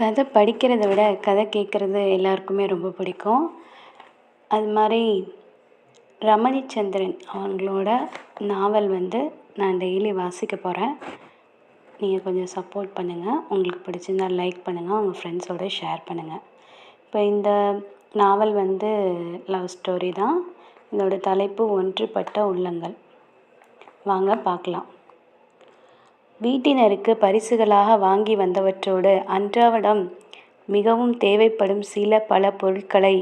கதை படிக்கிறத விட கதை கேட்குறது எல்லாருக்குமே ரொம்ப பிடிக்கும். அது மாதிரி ரமணிச்சந்திரன் அவங்களோட நாவல் நான் டெய்லி வாசிக்க போகிறேன். நீங்கள் கொஞ்சம் சப்போர்ட் பண்ணுங்கள். உங்களுக்கு பிடிச்சிருந்தா லைக் பண்ணுங்கள், உங்கள் ஃப்ரெண்ட்ஸோடு ஷேர் பண்ணுங்கள். இப்போ இந்த நாவல் லவ் ஸ்டோரி தான். இதோட தலைப்பு ஒன்றுபட்ட உள்ளங்கள். வாங்க பார்க்கலாம். வீட்டினருக்கு பரிசுகளாக வாங்கி வந்தவற்றோடு அன்றாடம் மிகவும் தேவைப்படும் பல பொருட்களை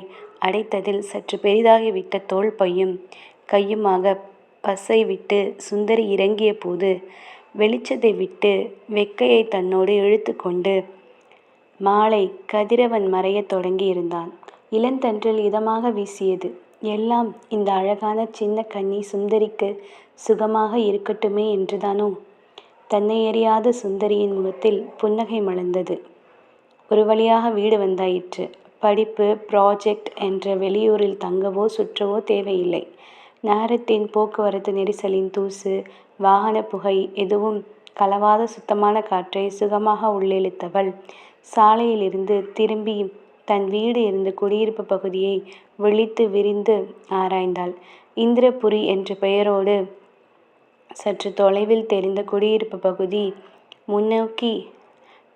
அடைத்ததில் சற்று பெரிதாகிவிட்ட தோள் பையும் கையுமாக பஸ்ஸை விட்டு சுந்தரி இறங்கிய போது வெளிச்சத்தை விட்டு வெக்கையை தன்னோடு இழுத்து கொண்டு மாலை கதிரவன் மறையத் தொடங்கி இருந்தான். இளந்தன்றல் இதமாக வீசியது. எல்லாம் இந்த அழகான சின்ன கன்னி சுந்தரிக்கு சுகமாக இருக்கட்டுமே என்றுதானோ? தன்னை எறியாத சுந்தரியின் முகத்தில் புன்னகை மலர்ந்தது. ஒரு வழியாக வீடு வந்தாயிற்று. படிப்பு, ப்ராஜெக்ட் என்ற வெளியூரில் தங்கவோ சுற்றவோ தேவையில்லை. நகரத்தின் போக்குவரத்து நெரிசலின் தூசு, வாகன புகை எதுவும் கலவாத சுத்தமான காற்றை சுகமாக உள்ளிழுத்தவள் சாலையிலிருந்து திரும்பி தன் வீடு இருந்த குடியிருப்பு பகுதியை விழித்து விரிந்து ஆராய்ந்தாள். இந்திரபுரி என்ற பெயரோடு சற்று தொலைவில் தெரிந்த குடியிருப்பு பகுதி முன்னோக்கி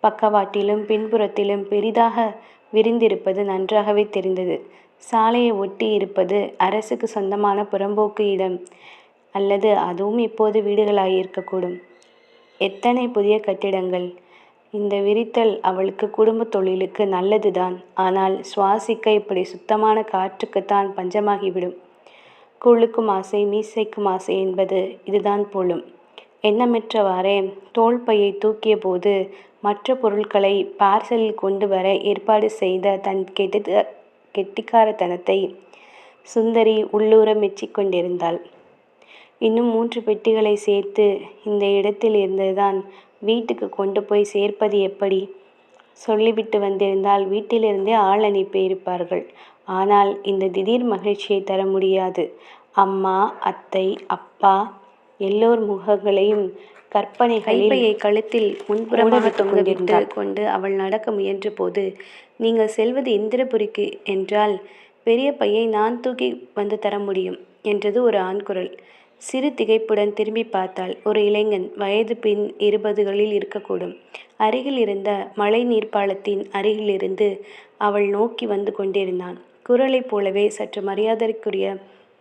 பக்கவாட்டிலும் பின்புறத்திலும் பெரிதாக விரிந்திருப்பது நன்றாகவே தெரிந்தது. சாலையை ஒட்டி இருப்பது அரசுக்கு சொந்தமான புறம்போக்கு இடம், அல்லது அதுவும் இப்போது வீடுகளாயிருக்கக்கூடும். எத்தனை புதிய கட்டிடங்கள்! இந்த விரித்தல் அவளுக்கு குடும்ப தொழிலுக்கு நல்லதுதான். ஆனால் சுவாசிக்க இப்படி சுத்தமான காற்றுக்குத்தான் பஞ்சமாகிவிடும். குள்ளுக்கும் ஆசை, மீசைக்கும் ஆசை என்பது இதுதான் போலும். எண்ணமற்றவாறே தோள் பையை தூக்கிய போது மற்ற பொருட்களை பார்சலில் கொண்டு வர ஏற்பாடு செய்த தன் கெட்டிக்காரத்தனத்தை சுந்தரி உள்ளூர மெச்சிக்கொண்டிருந்தாள். இன்னும் 3 பெட்டிகளை சேர்த்து இந்த இடத்தில் இருந்துதான் வீட்டுக்கு கொண்டு போய் சேர்ப்பது எப்படி? சொல்லிவிட்டு வந்திருந்தால் வீட்டிலிருந்தே ஆள் அனுப்பியிருப்பார்கள். ஆனால் இந்த திடீர் மகிழ்ச்சியை தர முடியாது. அம்மா, அத்தை, அப்பா எல்லோர் முகங்களையும் கைப்பையை கழுத்தில் முன்புறமாக தொங்கவிட்டு கொண்டு அவள் நடக்க முயன்ற போது, நீங்கள் செல்வது இந்திரபுரிக்கு என்றால் பெரிய பையை நான் தூக்கி வந்து தர முடியும் என்றது ஒரு ஆண் குரல். சிறு திகைப்புடன் திரும்பி பார்த்தாள். ஒரு இளைஞன், வயது பின் 20களில் இருக்கக்கூடும். அருகில் இருந்த மழை நீர்ப்பாலத்தின் அருகிலிருந்து அவள் நோக்கி வந்து கொண்டிருந்தான். குரலைப் போலவே சற்று மரியாதைக்குரிய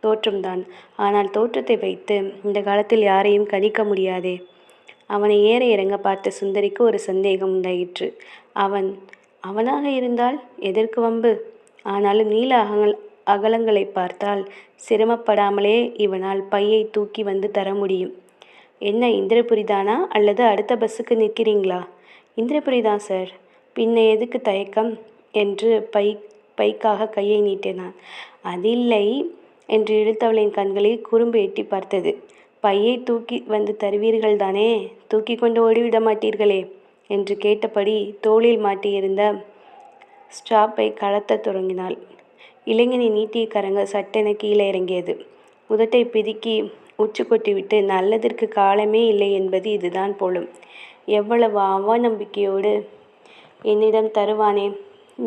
தோற்றம்தான். ஆனால் தோற்றத்தை வைத்து இந்த காலத்தில் யாரையும் கணிக்க முடியாதே. அவனை ஏற இறங்க பார்த்த சுந்தரிக்கு ஒரு சந்தேகம் உண்டாயிற்று. அவனாக இருந்தால் எதற்கு வம்பு? ஆனாலும் நீல அகலங்களை பார்த்தால் சிரமப்படாமலே இவனால் பையை தூக்கி வந்து தர முடியும். என்ன, இந்திரபுரிதானா அல்லது அடுத்த பஸ்ஸுக்கு நிற்கிறீங்களா? இந்திரபுரிதான் சார். பின்ன எதுக்கு தயக்கம் என்று பைக்காக கையை நீட்டினான். அதில்லை என்று இழுத்தவளின் கண்களில் குறும்பு எட்டி பார்த்தது. பையை தூக்கி வந்து தருவீர்கள் தானே? தூக்கி கொண்டு ஓடிவிட மாட்டீர்களே என்று கேட்டபடி தோளில் மாட்டியிருந்த ஸ்ட்ராப்பை கலத்த தொடங்கினாள். இளைஞனின் நீட்டிய கரங்கள் சட்டென கீழே இறங்கியது. உதட்டை பிதுக்கி உச்சு கொட்டிவிட்டு, நல்லதற்கு காலமே இல்லை என்பது இதுதான் போலும். எவ்வளவு அவநம்பிக்கையோடு என்னிடம் தருவானே,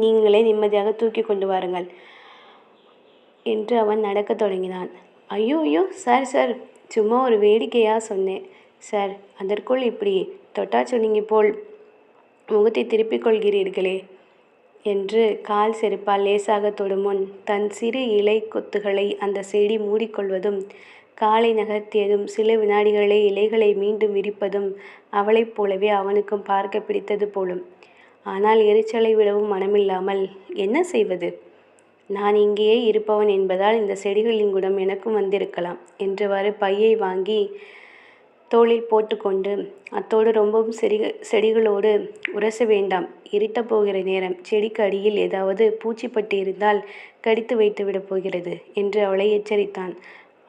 நீங்களே நிம்மதியாக தூக்கி கொண்டு வாருங்கள் என்று அவன் நடக்கத் தொடங்கினான். ஐயோ ஐயோ சார் சார், சும்மா ஒரு வேடிக்கையாக சொன்னேன் சார். அதற்குள் இப்படி தொட்டா சொன்னீங்க போல் முகத்தை திருப்பிக் கொள்கிறீர்களே என்று கால் செருப்பால் லேசாக தொடுமுன் தன் சிறு இலை கொத்துகளை அந்த செடி மூடிக்கொள்வதும், காலை நகர்த்தியதும் சில வினாடிகளே இலைகளை மீண்டும் விரிப்பதும் அவளைப் போலவே அவனுக்கும் பார்க்க பிடித்தது போலும். ஆனால் எரிச்சலை விடவும் மனமில்லாமல் என்ன செய்வது? நான் இங்கேயே இருப்பவன் என்பதால் இந்த செடிகளின் குணம் எனக்கும் வந்திருக்கலாம் என்றவாறு பையை வாங்கி தோளில் போட்டுக்கொண்டு, அத்தோடு ரொம்பவும் செடிகளோடு உரச வேண்டாம், இருட்ட போகிற நேரம், செடிக்கு அடியில் ஏதாவது பூச்சிப்பட்டு இருந்தால் கடித்து வைத்து விடப் போகிறது என்று அவளை எச்சரித்தான்.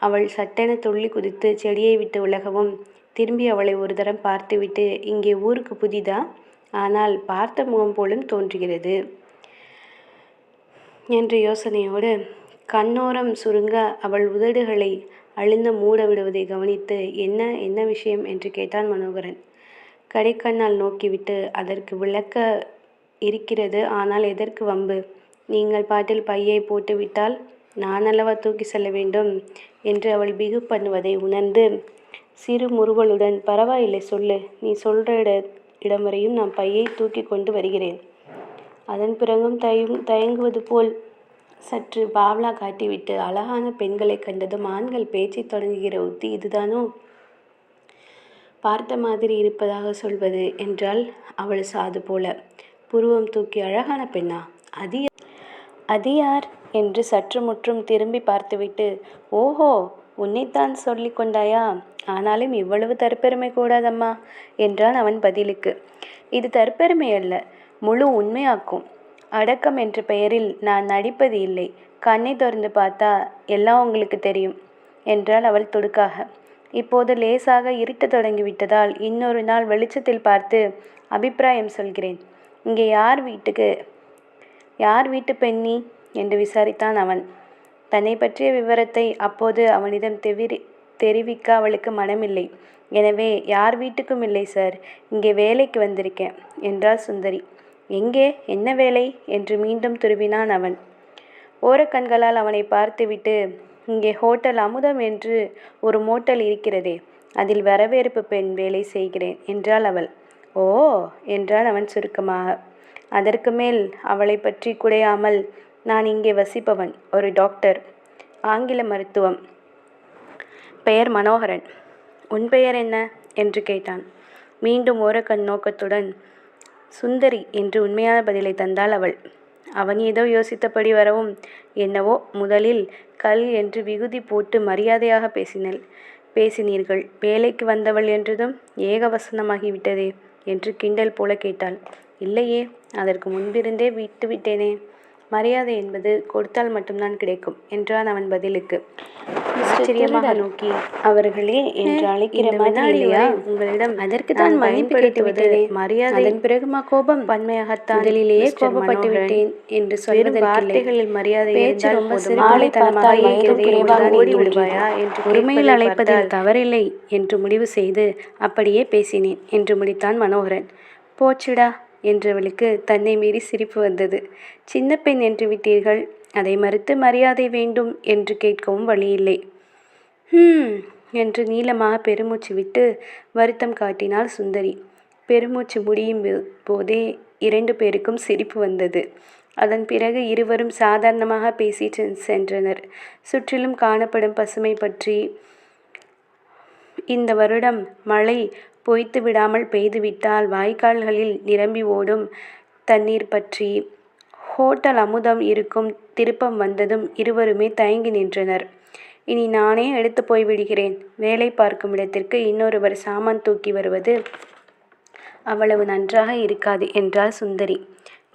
அவள் சட்டென துள்ளி குதித்து செடியை விட்டு விலகவும் திரும்பி அவளை ஒரு தரம் பார்த்துவிட்டு, இங்கே ஊருக்கு புதிதா? ஆனால் பார்த்த முகம் போலும் தோன்றுகிறது என்ற யோசனையோடு கண்ணோரம் சுருங்க அவள் உதடுகளை அழுந்த மூட விடுவதை கவனித்து, என்ன விஷயம் என்று கேட்டான் மனோகரன். கடைக்கண்ணால் நோக்கிவிட்டு அதற்கு விளக்க இருக்கிறது. ஆனால் எதற்கு வம்பு? நீங்கள் பாட்டில் பையை போட்டுவிட்டால் நான் அல்லவா தூக்கி செல்ல வேண்டும் என்று அவள் பிகு பண்ணுவதை உணர்ந்து சிறு முறுவலுடன், பரவாயில்லை சொல்லு, நீ சொல்ற இடம் வரையும் நான் பையை தூக்கி கொண்டு வருகிறேன். அதன் பிறகும் தயங்குவது போல் சற்று பாவலா காட்டிவிட்டு, அழகான பெண்களை கண்டதும் ஆண்கள் பேச்சை தொடங்குகிற உத்தி இதுதானோ? பார்த்த மாதிரி இருப்பதாக சொல்வது என்றால் அவள் சாது போல. புருவம் தூக்கி, அழகான பெண்ணா? அது யார் என்று சற்று முற்றும் திரும்பி பார்த்துவிட்டு, ஓஹோ, உன்னைத்தான் சொல்லி கொண்டாயா? ஆனாலும் இவ்வளவு தற்பெருமை கூடாதம்மா என்றான் அவன் பதிலுக்கு. இது தற்பெருமை அல்ல, முழு உண்மையாக்கும். அடக்கம் என்ற பெயரில் நான் நடிப்பது இல்லை. கண்ணை திறந்து பார்த்தா எல்லாம் உங்களுக்கு தெரியும் என்றாள் அவள் துடுக்காக. இப்போது லேசாக இருட்ட தொடங்கிவிட்டதால் இன்னொரு நாள் வெளிச்சத்தில் பார்த்து அபிப்பிராயம் சொல்கிறேன். இங்கே யார் வீட்டு பெண்ணி என்று விசாரித்தான் அவன். தன்னை பற்றிய விவரத்தை அப்போது அவனிடம் தெரிவிக்க அவளுக்கு மனமில்லை. எனவே யார் வீட்டுக்கும் இல்லை சார், இங்கே வேலைக்கு வந்திருக்கேன் என்றாள் சுந்தரி. எங்கே, என்ன வேலை என்று மீண்டும் துருவினான் அவன். ஓரக்கண்களால் அவனை பார்த்துவிட்டு, இங்கே ஹோட்டல் அமுதம் என்று ஒரு மோட்டல் இருக்கிறதே, அதில் வரவேற்பு பெண் வேலை செய்கிறேன் என்றாள் அவள். ஓ என்றான் அவன் சுருக்கமாக. அதற்கு மேல் அவளை பற்றி குடையாமல், நான் இங்கே வசிப்பவன், ஒரு டாக்டர், ஆங்கில மருத்துவம். பெயர் மனோகரன். உன் பெயர் என்ன என்று கேட்டான். மீண்டும் ஓரக்கண் நோக்கத்துடன் சுந்தரி என்று உண்மையான பதிலை தந்தாள் அவள். அவன் ஏதோ யோசித்தபடி வரவும், என்னவோ முதலில் கல் என்று விகுதி போட்டு மரியாதையாக பேசினீர்கள், வேலைக்கு வந்தவள் என்றதும் ஏகவசனமாகிவிட்டதே என்று கிண்டல் போல கேட்டாள். இல்லையே, அதற்கு முன்பிருந்தே விட்டேனே. மரியாதை என்பது கொடுத்தால் மட்டும்தான் கிடைக்கும் என்றான் அவன் பதிலுக்கு. ஆச்சரியமாக நோக்கி, அவர்களே என்று அழைக்கிற மாதிரி உங்களிடம் அதற்கு தான் மன்னிப்பு கேட்டுவிட்டதே, மரியாதை. அதன் பிறகுமா கோபம்? பன்மையாகத்தான். முதலிலேயே கோபப்பட்டு விட்டேன் என்று சொல்வதற்கு வார்த்தைகளில் மரியாதை இருந்தால் ஓடி விடுவாயா என்று ஒருமையில் அழைப்பதில் தவறில்லை என்று முடிவு செய்து அப்படியே பேசினேன் என்று முடித்தான் மனோகரன். போச்சுடா என்றவளுக்கு தன்னை மீறி சிரிப்பு வந்தது. சின்ன பெண் என்று விட்டீர்கள், அதை மறுத்து மரியாதை வேண்டும் என்று கேட்கவும் வழியில்லை. என்று நீளமாக பெருமூச்சு விட்டு வருத்தம் காட்டினாள் சுந்தரி. பெருமூச்சு முடியும் போதே 2 பேருக்கும் சிரிப்பு வந்தது. அதன் பிறகு இருவரும் சாதாரணமாக பேசி சென்றனர். சுற்றிலும் காணப்படும் பசுமை பற்றி, இந்த வருடம் மழை பொய்த்து விடாமல் பெய்துவிட்டால் வாய்க்கால்களில் நிரம்பி ஓடும் தண்ணீர் பற்றி, ஹோட்டல் அமுதம் இருக்கும் திருப்பம் வந்ததும் இருவருமே தயங்கி நின்றனர். இனி நானே எடுத்து போய்விடுகிறேன். வேலை பார்க்கும் இடத்திற்கு இன்னொருவர் சாமான் தூக்கி வருவது அவ்வளவு நன்றாக இருக்காது என்றாள் சுந்தரி.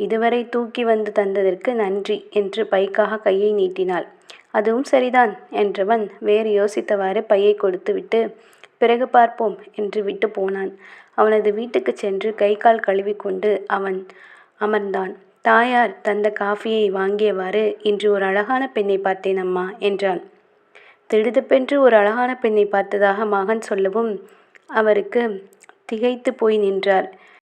இதுவரை தூக்கி வந்து தந்ததற்கு நன்றி என்று பைக்காக கையை நீட்டினாள். அதுவும் சரிதான் என்றவன் வேறு யோசித்தவாறு பையை கொடுத்துவிட்டு, பிறகு பார்ப்போம் என்று விட்டு போனான். அவனது வீட்டுக்கு சென்று கை கால் கழுவிக்கொண்டு அவன் அமர்ந்தான். தாயார் தந்த காஃபியை வாங்கியவாறு, இன்று ஒரு அழகான பெண்ணை பார்த்தேன் அம்மா என்றான். திடுதிப்பென்று ஒரு அழகான பெண்ணை பார்த்ததாக மகன் சொல்லவும் அவருக்கு திகைத்து போய் நின்றார்.